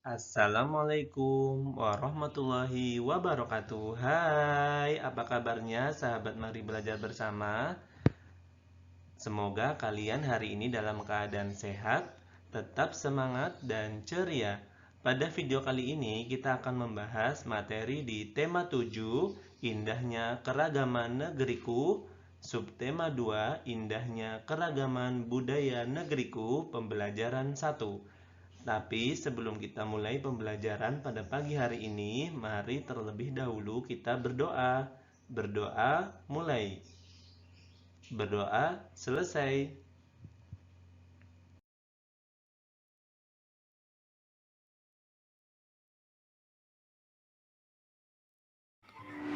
Assalamualaikum warahmatullahi wabarakatuh. Hai, apa kabarnya sahabat Mari Belajar Bersama? Semoga kalian hari ini dalam keadaan sehat, tetap semangat dan ceria. Pada video kali ini kita akan membahas materi di tema 7, Indahnya Keragaman Negeriku, subtema 2, Indahnya Keragaman Budaya Negeriku, pembelajaran 1. Tapi sebelum kita mulai pembelajaran pada pagi hari ini, mari terlebih dahulu kita berdoa. Berdoa mulai. Berdoa selesai.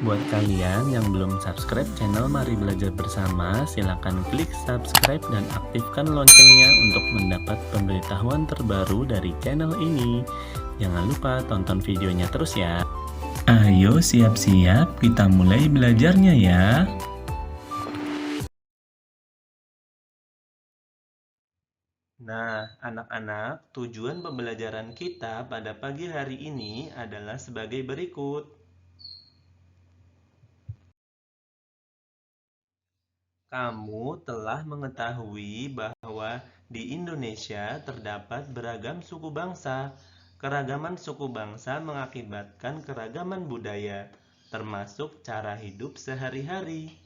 Buat kalian yang belum subscribe channel Mari Belajar Bersama, silakan klik subscribe dan aktifkan loncengnya untuk mendapat pemberitahuan terbaru dari channel ini. Jangan lupa tonton videonya terus ya. Ayo siap-siap, kita mulai belajarnya ya. Nah, anak-anak, tujuan pembelajaran kita pada pagi hari ini adalah sebagai berikut. Kamu telah mengetahui bahwa di Indonesia terdapat beragam suku bangsa. Keragaman suku bangsa mengakibatkan keragaman budaya, termasuk cara hidup sehari-hari.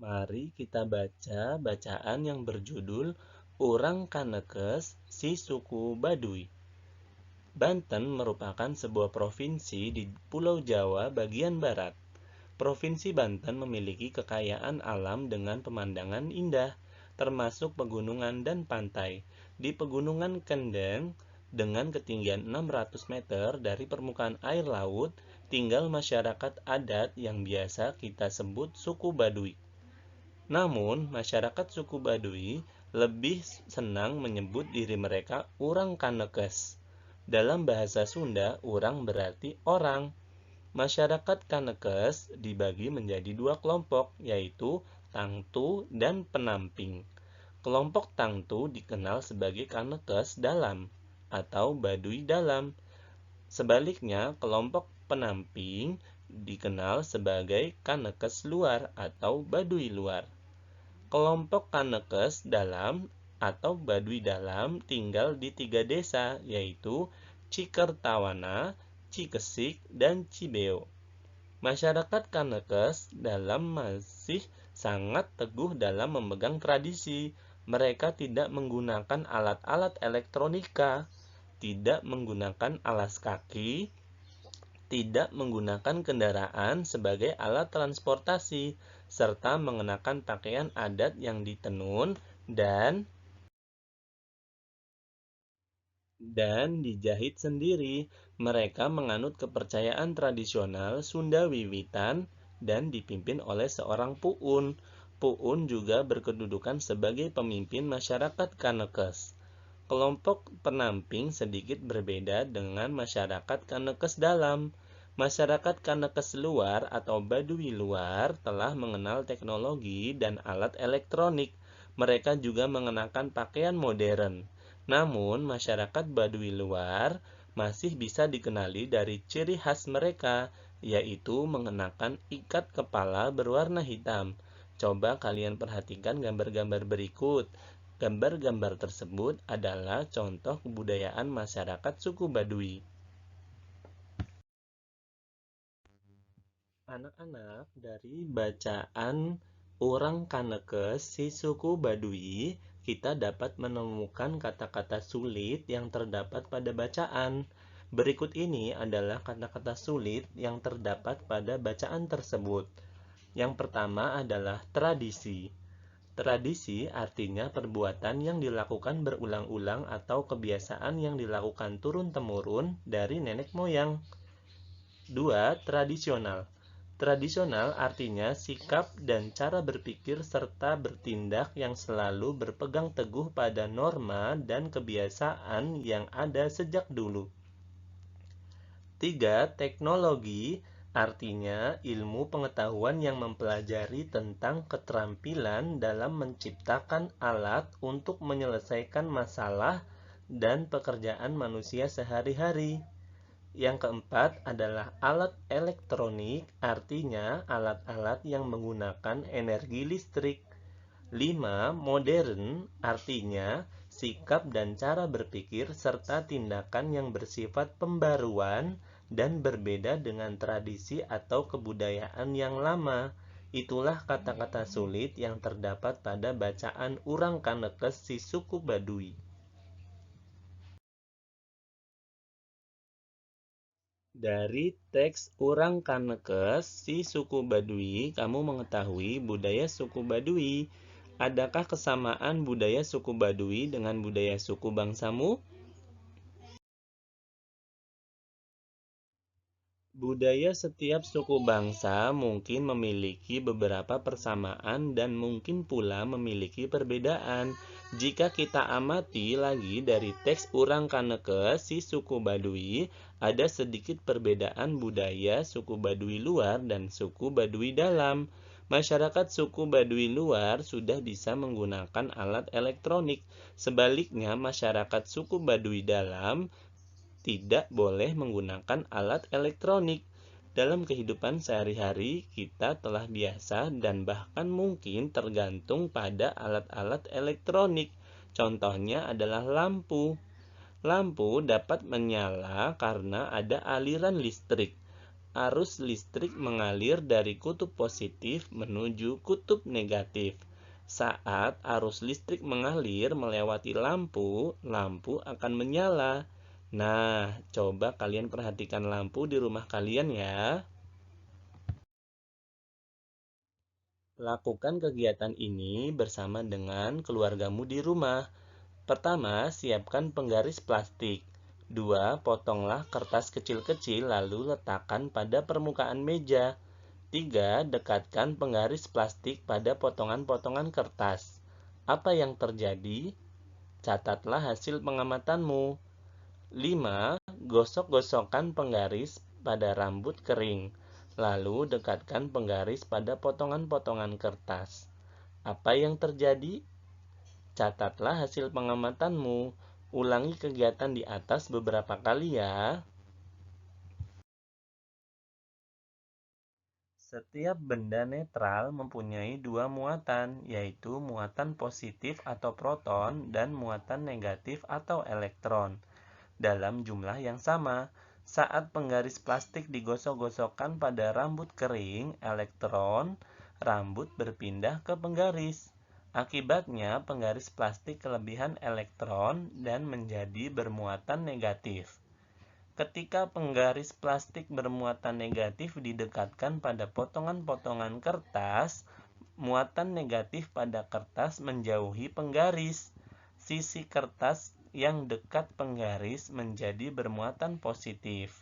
Mari kita baca bacaan yang berjudul Urang Kanekes si Suku Baduy. Banten merupakan sebuah provinsi di Pulau Jawa bagian barat. Provinsi Banten memiliki kekayaan alam dengan pemandangan indah, termasuk pegunungan dan pantai. Di Pegunungan Kendeng, dengan ketinggian 600 meter dari permukaan air laut, tinggal masyarakat adat yang biasa kita sebut suku Baduy. Namun, masyarakat suku Baduy lebih senang menyebut diri mereka Urang Kanekes. Dalam bahasa Sunda, urang berarti orang. Masyarakat Kanekes dibagi menjadi dua kelompok, yaitu Tangtu dan Penamping. Kelompok Tangtu dikenal sebagai Kanekes Dalam atau Baduy Dalam. Sebaliknya, kelompok Penamping dikenal sebagai Kanekes Luar atau Baduy Luar. Kelompok Kanekes Dalam atau Baduy Dalam tinggal di 3 desa, yaitu Cikertawana, Cikesik, dan Cibeo. Masyarakat Kanekes Dalam masih sangat teguh dalam memegang tradisi. Mereka tidak menggunakan alat-alat elektronika, tidak menggunakan alas kaki, tidak menggunakan kendaraan sebagai alat transportasi, serta mengenakan pakaian adat yang ditenun dan dijahit sendiri. Mereka menganut kepercayaan tradisional Sunda Wiwitan dan dipimpin oleh seorang puun. Puun juga berkedudukan sebagai pemimpin masyarakat Kanekes. Kelompok Penamping sedikit berbeda dengan masyarakat Kanekes Dalam. Masyarakat Kanekes Luar atau Baduy Luar telah mengenal teknologi dan alat elektronik. Mereka juga mengenakan pakaian modern. Namun, masyarakat Baduy Luar masih bisa dikenali dari ciri khas mereka, yaitu mengenakan ikat kepala berwarna hitam. Coba kalian perhatikan gambar-gambar berikut. Gambar-gambar tersebut adalah contoh kebudayaan masyarakat suku Baduy. Anak-anak, dari bacaan Urang Kanekes si suku Baduy, kita dapat menemukan kata-kata sulit yang terdapat pada bacaan. Berikut ini adalah kata-kata sulit yang terdapat pada bacaan tersebut. Yang pertama adalah tradisi. Tradisi artinya perbuatan yang dilakukan berulang-ulang atau kebiasaan yang dilakukan turun-temurun dari nenek moyang. 2. Tradisional. Tradisional artinya sikap dan cara berpikir serta bertindak yang selalu berpegang teguh pada norma dan kebiasaan yang ada sejak dulu. 3. Teknologi artinya ilmu pengetahuan yang mempelajari tentang keterampilan dalam menciptakan alat untuk menyelesaikan masalah dan pekerjaan manusia sehari-hari. Yang keempat adalah alat elektronik, artinya alat-alat yang menggunakan energi listrik. 5. Modern, artinya sikap dan cara berpikir serta tindakan yang bersifat pembaruan dan berbeda dengan tradisi atau kebudayaan yang lama. Itulah kata-kata sulit yang terdapat pada bacaan Urang Kanekes si suku Baduy. Dari teks Urang Kanekes si suku Baduy, kamu mengetahui budaya suku Baduy. Adakah kesamaan budaya suku Baduy dengan budaya suku bangsamu? Budaya setiap suku bangsa mungkin memiliki beberapa persamaan dan mungkin pula memiliki perbedaan. Jika kita amati lagi dari teks Urang Kanekes si suku Baduy, ada sedikit perbedaan budaya suku Baduy luar dan suku Baduy dalam. Masyarakat suku Baduy luar sudah bisa menggunakan alat elektronik. Sebaliknya, masyarakat suku Baduy dalam tidak boleh menggunakan alat elektronik. Dalam kehidupan sehari-hari, kita telah biasa dan bahkan mungkin tergantung pada alat-alat elektronik. Contohnya adalah lampu. Lampu dapat menyala karena ada aliran listrik. Arus listrik mengalir dari kutub positif menuju kutub negatif. Saat arus listrik mengalir melewati lampu, lampu akan menyala. Nah, coba kalian perhatikan lampu di rumah kalian ya. Lakukan kegiatan ini bersama dengan keluargamu di rumah. Pertama, siapkan penggaris plastik. 2. Potonglah kertas kecil-kecil lalu letakkan pada permukaan meja. 3. Dekatkan penggaris plastik pada potongan-potongan kertas. Apa yang terjadi? Catatlah hasil pengamatanmu. 5. Gosok-gosokkan penggaris pada rambut kering, lalu dekatkan penggaris pada potongan-potongan kertas. Apa yang terjadi? Catatlah hasil pengamatanmu. Ulangi kegiatan di atas beberapa kali ya. Setiap benda netral mempunyai dua muatan, yaitu muatan positif atau proton dan muatan negatif atau elektron. Dalam jumlah yang sama, saat penggaris plastik digosok-gosokkan pada rambut kering, elektron rambut berpindah ke penggaris. Akibatnya, penggaris plastik kelebihan elektron dan menjadi bermuatan negatif. Ketika penggaris plastik bermuatan negatif didekatkan pada potongan-potongan kertas, muatan negatif pada kertas menjauhi penggaris. Sisi kertas yang dekat penggaris menjadi bermuatan positif.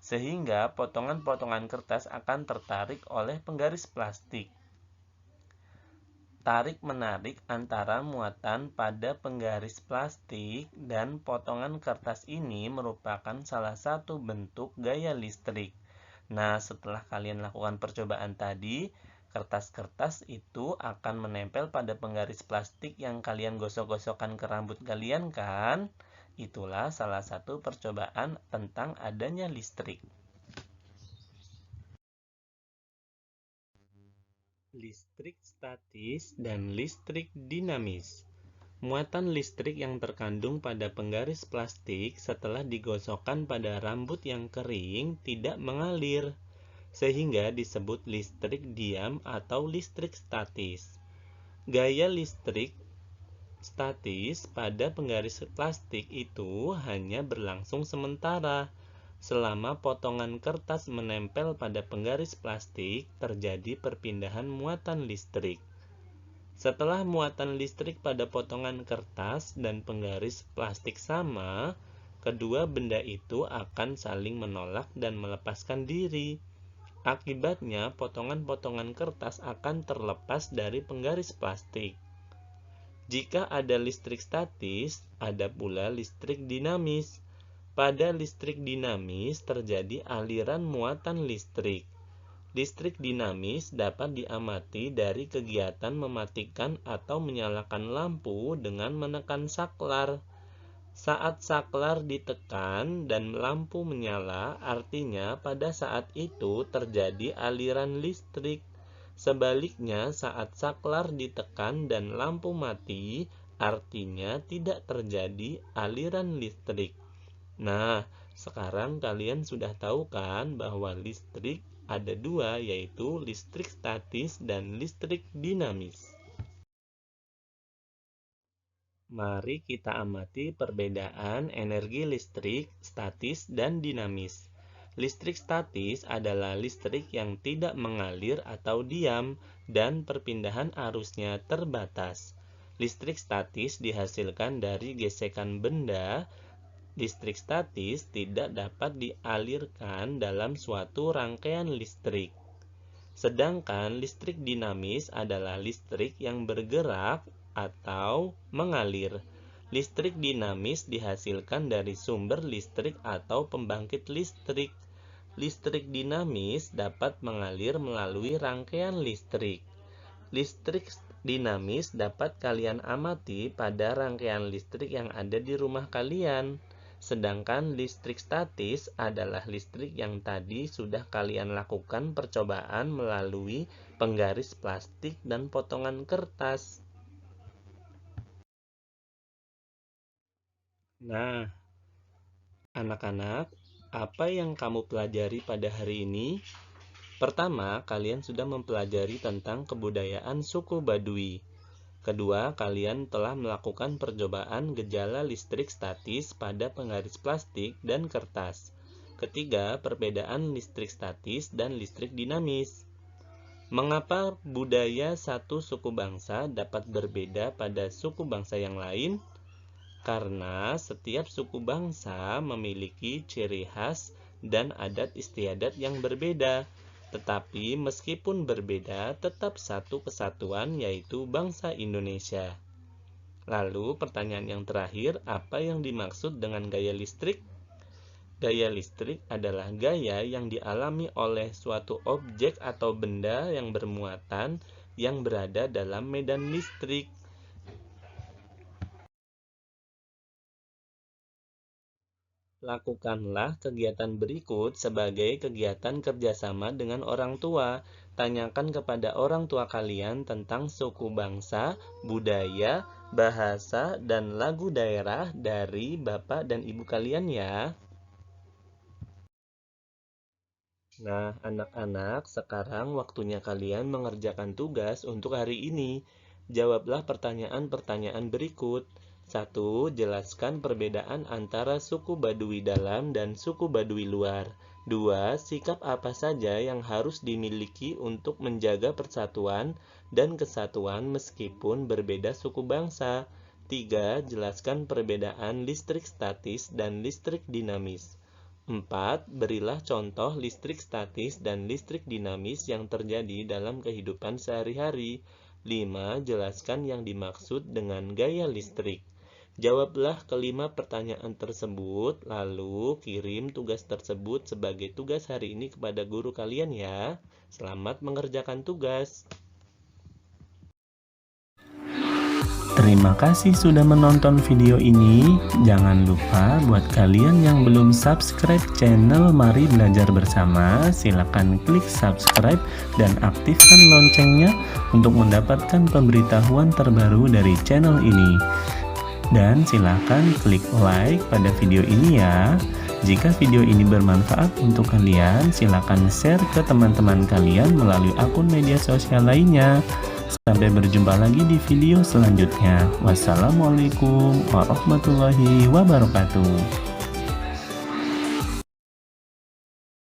Sehingga potongan-potongan kertas akan tertarik oleh penggaris plastik. Tarik-menarik antara muatan pada penggaris plastik dan potongan kertas ini merupakan salah satu bentuk gaya listrik. Nah, setelah kalian lakukan percobaan tadi, kertas-kertas itu akan menempel pada penggaris plastik yang kalian gosok-gosokkan ke rambut kalian kan? Itulah salah satu percobaan tentang adanya listrik. Listrik statis dan listrik dinamis. Muatan listrik yang terkandung pada penggaris plastik setelah digosokkan pada rambut yang kering tidak mengalir, sehingga disebut listrik diam atau listrik statis. Gaya listrik statis pada penggaris plastik itu hanya berlangsung sementara. Selama potongan kertas menempel pada penggaris plastik, terjadi perpindahan muatan listrik. Setelah muatan listrik pada potongan kertas dan penggaris plastik sama, kedua benda itu akan saling menolak dan melepaskan diri. Akibatnya, potongan-potongan kertas akan terlepas dari penggaris plastik. Jika ada listrik statis, ada pula listrik dinamis. Pada listrik dinamis terjadi aliran muatan listrik. Listrik dinamis dapat diamati dari kegiatan mematikan atau menyalakan lampu dengan menekan saklar. Saat saklar ditekan dan lampu menyala, artinya pada saat itu terjadi aliran listrik. Sebaliknya, saat saklar ditekan dan lampu mati, artinya tidak terjadi aliran listrik. Nah, sekarang kalian sudah tahu kan bahwa listrik ada dua, yaitu listrik statis dan listrik dinamis. Mari kita amati perbedaan energi listrik statis dan dinamis. Listrik statis adalah listrik yang tidak mengalir atau diam dan perpindahan arusnya terbatas. Listrik statis dihasilkan dari gesekan benda. Listrik statis tidak dapat dialirkan dalam suatu rangkaian listrik. Sedangkan listrik dinamis adalah listrik yang bergerak atau mengalir. Listrik dinamis dihasilkan dari sumber listrik atau pembangkit listrik. Listrik dinamis dapat mengalir melalui rangkaian listrik. Listrik dinamis dapat kalian amati pada rangkaian listrik yang ada di rumah kalian. Sedangkan listrik statis adalah listrik yang tadi sudah kalian lakukan percobaan melalui penggaris plastik dan potongan kertas. Nah, anak-anak, apa yang kamu pelajari pada hari ini? Pertama, kalian sudah mempelajari tentang kebudayaan suku Baduy. Kedua, kalian telah melakukan percobaan gejala listrik statis pada penggaris plastik dan kertas. Ketiga, perbedaan listrik statis dan listrik dinamis. Mengapa budaya satu suku bangsa dapat berbeda pada suku bangsa yang lain? Karena setiap suku bangsa memiliki ciri khas dan adat istiadat yang berbeda. Tetapi meskipun berbeda, tetap satu kesatuan, yaitu bangsa Indonesia. Lalu pertanyaan yang terakhir, apa yang dimaksud dengan gaya listrik? Gaya listrik adalah gaya yang dialami oleh suatu objek atau benda yang bermuatan yang berada dalam medan listrik. Lakukanlah kegiatan berikut sebagai kegiatan kerjasama dengan orang tua. Tanyakan kepada orang tua kalian tentang suku bangsa, budaya, bahasa, dan lagu daerah dari bapak dan ibu kalian ya. Nah, anak-anak, sekarang waktunya kalian mengerjakan tugas untuk hari ini. Jawablah pertanyaan-pertanyaan berikut. 1. Jelaskan perbedaan antara suku Baduy dalam dan suku Baduy luar. 2. Sikap apa saja yang harus dimiliki untuk menjaga persatuan dan kesatuan meskipun berbeda suku bangsa. 3. Jelaskan perbedaan listrik statis dan listrik dinamis. 4. Berilah contoh listrik statis dan listrik dinamis yang terjadi dalam kehidupan sehari-hari. 5. Jelaskan yang dimaksud dengan gaya listrik. Jawablah kelima pertanyaan tersebut, lalu kirim tugas tersebut sebagai tugas hari ini kepada guru kalian ya. Selamat mengerjakan tugas. Terima kasih sudah menonton video ini. Jangan lupa buat kalian yang belum subscribe channel Mari Belajar Bersama, silakan klik subscribe dan aktifkan loncengnya untuk mendapatkan pemberitahuan terbaru dari channel ini. Dan silakan klik like pada video ini ya. Jika video ini bermanfaat untuk kalian, silakan share ke teman-teman kalian melalui akun media sosial lainnya. Sampai berjumpa lagi di video selanjutnya. Wassalamualaikum warahmatullahi wabarakatuh.